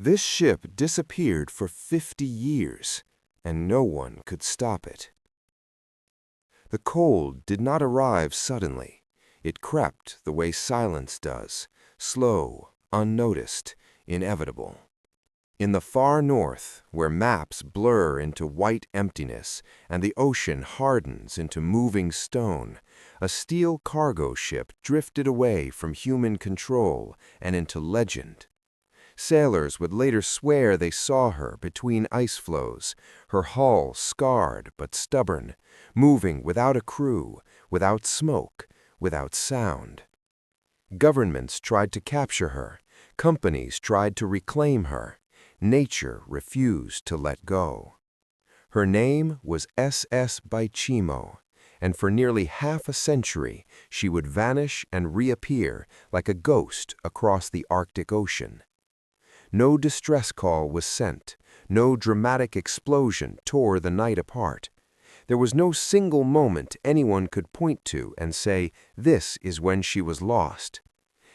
This ship disappeared for 50 years, and no one could stop it. The cold did not arrive suddenly. It crept the way silence does, slow, unnoticed, inevitable. In the far north, where maps blur into white emptiness and the ocean hardens into moving stone, a steel cargo ship drifted away from human control and into legend. Sailors would later swear they saw her between ice floes, her hull scarred but stubborn, moving without a crew, without smoke, without sound. Governments tried to capture her, companies tried to reclaim her. Nature refused to let go. Her name was SS Baichimo, and for nearly half a century she would vanish and reappear like a ghost across the Arctic Ocean. No distress call was sent, no dramatic explosion tore the night apart. There was no single moment anyone could point to and say, "This is when she was lost."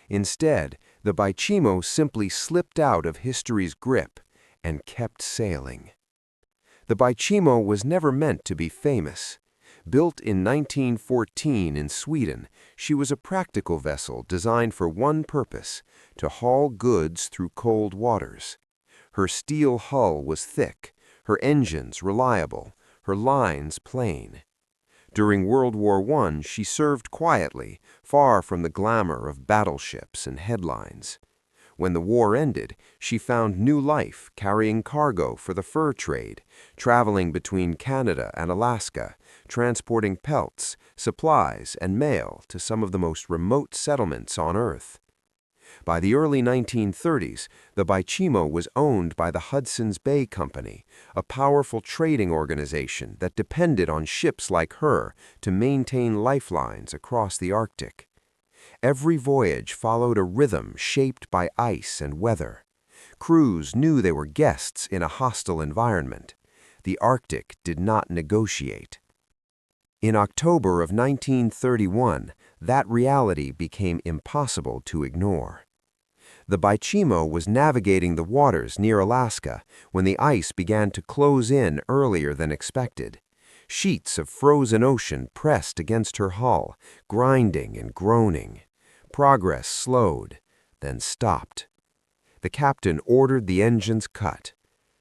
Instead, the Baichimo simply slipped out of history's grip and kept sailing. The Baichimo was never meant to be famous. Built in 1914 in Sweden, she was a practical vessel designed for one purpose: to haul goods through cold waters. Her steel hull was thick, her engines reliable, her lines plain. During World War I, she served quietly, far from the glamour of battleships and headlines. When the war ended, she found new life carrying cargo for the fur trade, traveling between Canada and Alaska, transporting pelts, supplies, and mail to some of the most remote settlements on Earth. By the early 1930s, the Baichimo was owned by the Hudson's Bay Company, a powerful trading organization that depended on ships like her to maintain lifelines across the Arctic. Every voyage followed a rhythm shaped by ice and weather. Crews knew they were guests in a hostile environment. The Arctic did not negotiate. In October of 1931, that reality became impossible to ignore. The Baichimo was navigating the waters near Alaska when the ice began to close in earlier than expected. Sheets of frozen ocean pressed against her hull, grinding and groaning. Progress slowed, then stopped. The captain ordered the engines cut.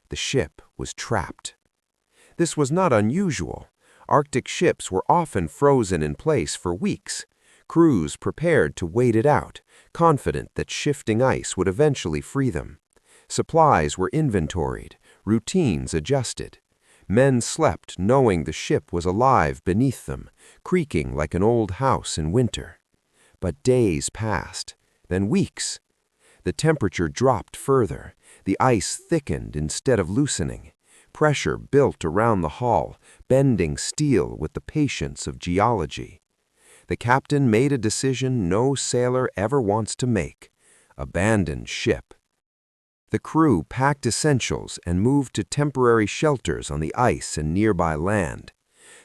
The ship was trapped. This was not unusual. Arctic ships were often frozen in place for weeks. Crews prepared to wait it out, confident that shifting ice would eventually free them. Supplies were inventoried, routines adjusted. Men slept knowing the ship was alive beneath them, creaking like an old house in winter. But days passed, then weeks. The temperature dropped further. The ice thickened instead of loosening. Pressure built around the hull, bending steel with the patience of geology. The captain made a decision no sailor ever wants to make: abandon ship. The crew packed essentials and moved to temporary shelters on the ice and nearby land.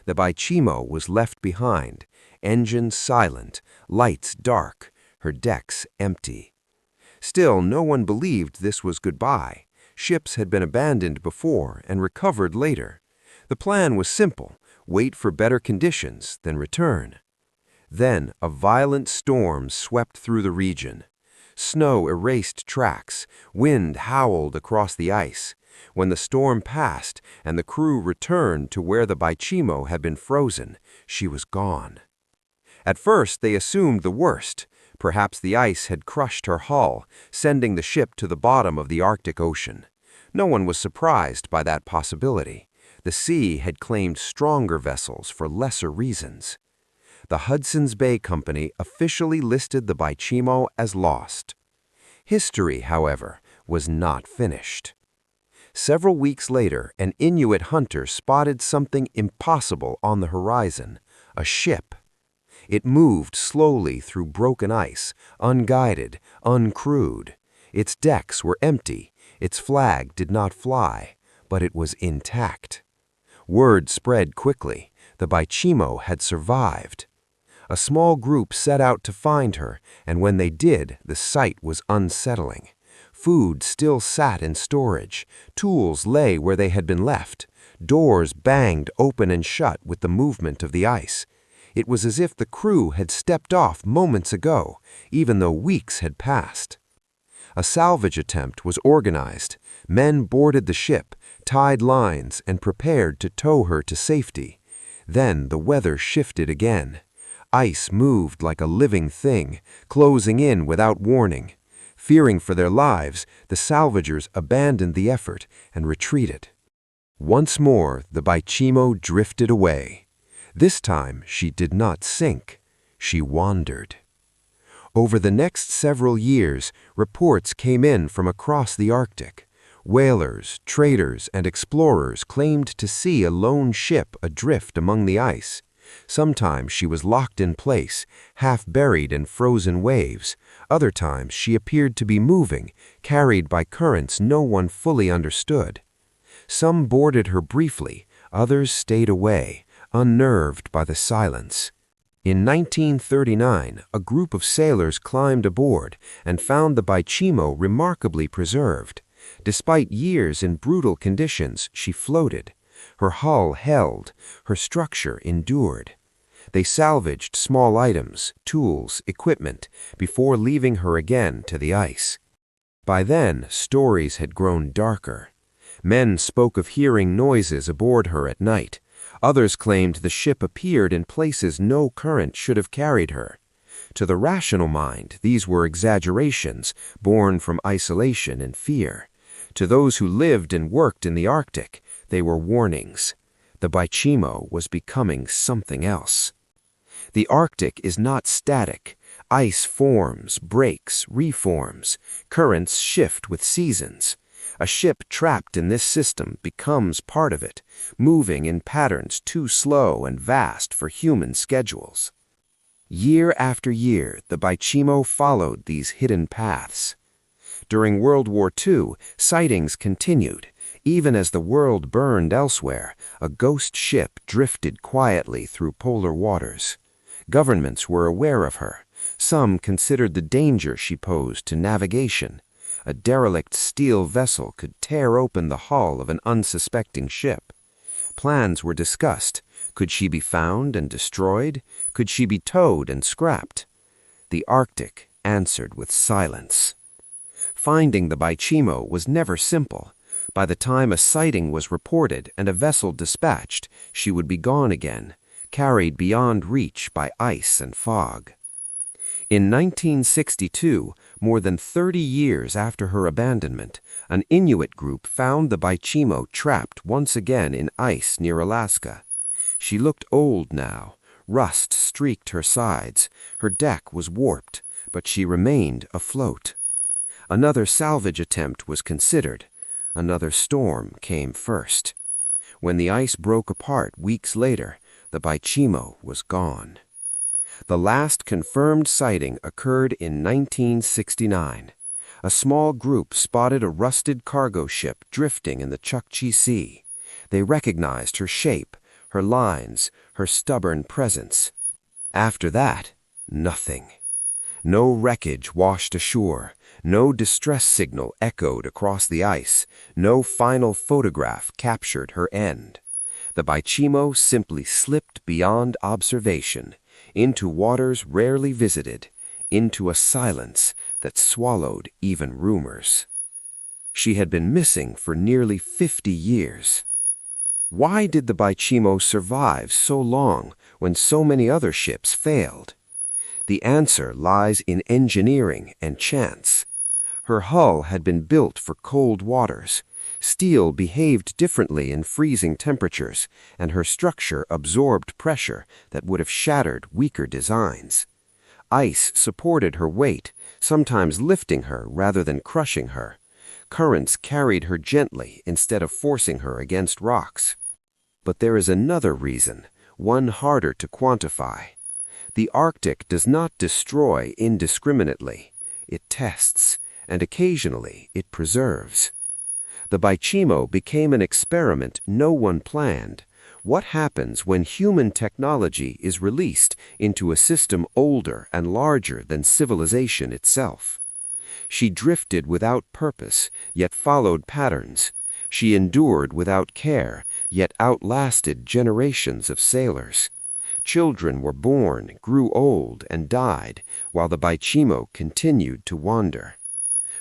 The Baichimo was left behind, engines silent, lights dark, her decks empty. Still, no one believed this was goodbye. Ships had been abandoned before and recovered later. The plan was simple: wait for better conditions, then return. Then a violent storm swept through the region. Snow erased tracks, wind howled across the ice. When the storm passed and the crew returned to where the Baichimo had been frozen, she was gone. At first they assumed the worst. Perhaps the ice had crushed her hull, sending the ship to the bottom of the Arctic Ocean. No one was surprised by that possibility. The sea had claimed stronger vessels for lesser reasons. The Hudson's Bay Company officially listed the Baichimo as lost. History, however, was not finished. Several weeks later, an Inuit hunter spotted something impossible on the horizon: a ship. It moved slowly through broken ice, unguided, uncrewed. Its decks were empty, its flag did not fly, but it was intact. Word spread quickly: the Baichimo had survived. A small group set out to find her, and when they did, the sight was unsettling. Food still sat in storage. Tools lay where they had been left. Doors banged open and shut with the movement of the ice. It was as if the crew had stepped off moments ago, even though weeks had passed. A salvage attempt was organized. Men boarded the ship, tied lines, and prepared to tow her to safety. Then the weather shifted again. Ice moved like a living thing, closing in without warning. Fearing for their lives, the salvagers abandoned the effort and retreated. Once more, the Baichimo drifted away. This time, she did not sink. She wandered. Over the next several years, reports came in from across the Arctic. Whalers, traders, and explorers claimed to see a lone ship adrift among the ice. Sometimes she was locked in place, half buried in frozen waves. Other times she appeared to be moving, carried by currents no one fully understood. Some boarded her briefly, others stayed away, unnerved by the silence. In 1939, a group of sailors climbed aboard and found the Baichimo remarkably preserved. Despite years in brutal conditions, she floated. Her hull held, her structure endured. They salvaged small items, tools, equipment, before leaving her again to the ice. By then, stories had grown darker. Men spoke of hearing noises aboard her at night. Others claimed the ship appeared in places no current should have carried her. To the rational mind, these were exaggerations, born from isolation and fear. To those who lived and worked in the Arctic, they were warnings. The Baichimo was becoming something else. The Arctic is not static. Ice forms, breaks, reforms. Currents shift with seasons. A ship trapped in this system becomes part of it, moving in patterns too slow and vast for human schedules. Year after year, the Baichimo followed these hidden paths. During World War II, sightings continued. Even as the world burned elsewhere, a ghost ship drifted quietly through polar waters. Governments were aware of her. Some considered the danger she posed to navigation. A derelict steel vessel could tear open the hull of an unsuspecting ship. Plans were discussed. Could she be found and destroyed? Could she be towed and scrapped? The Arctic answered with silence. Finding the Baichimo was never simple. By the time a sighting was reported and a vessel dispatched, she would be gone again, carried beyond reach by ice and fog. In 1962, more than 30 years after her abandonment, an Inuit group found the Baichimo trapped once again in ice near Alaska. She looked old now. Rust streaked her sides. Her deck was warped, but she remained afloat. Another salvage attempt was considered. Another storm came first. When the ice broke apart weeks later, the Baichimo was gone. The last confirmed sighting occurred in 1969. A small group spotted a rusted cargo ship drifting in the Chukchi Sea. They recognized her shape, her lines, her stubborn presence. After that, nothing. No wreckage washed ashore. No distress signal echoed across the ice. No final photograph captured her end. The Baichimo simply slipped beyond observation, into waters rarely visited, into a silence that swallowed even rumors. She had been missing for nearly 50 years. Why did the Baichimo survive so long when so many other ships failed? The answer lies in engineering and chance. Her hull had been built for cold waters. Steel behaved differently in freezing temperatures, and her structure absorbed pressure that would have shattered weaker designs. Ice supported her weight, sometimes lifting her rather than crushing her. Currents carried her gently instead of forcing her against rocks. But there is another reason, one harder to quantify. The Arctic does not destroy indiscriminately. It tests, and occasionally it preserves. The Baichimo became an experiment no one planned. What happens when human technology is released into a system older and larger than civilization itself? She drifted without purpose, yet followed patterns. She endured without care, yet outlasted generations of sailors. Children were born, grew old, and died, while the Baichimo continued to wander.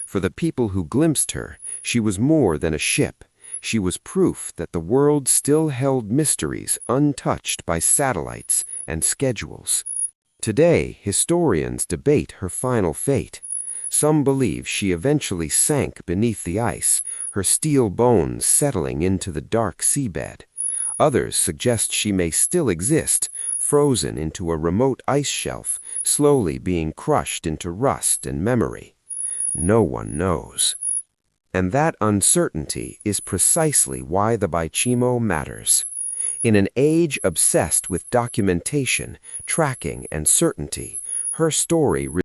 For the people who glimpsed her, she was more than a ship. She was proof that the world still held mysteries untouched by satellites and schedules. Today, historians debate her final fate. Some believe she eventually sank beneath the ice, her steel bones settling into the dark seabed. Others suggest she may still exist, frozen into a remote ice shelf, slowly being crushed into rust and memory. No one knows. And that uncertainty is precisely why the Baichimo matters. In an age obsessed with documentation, tracking, and certainty, her story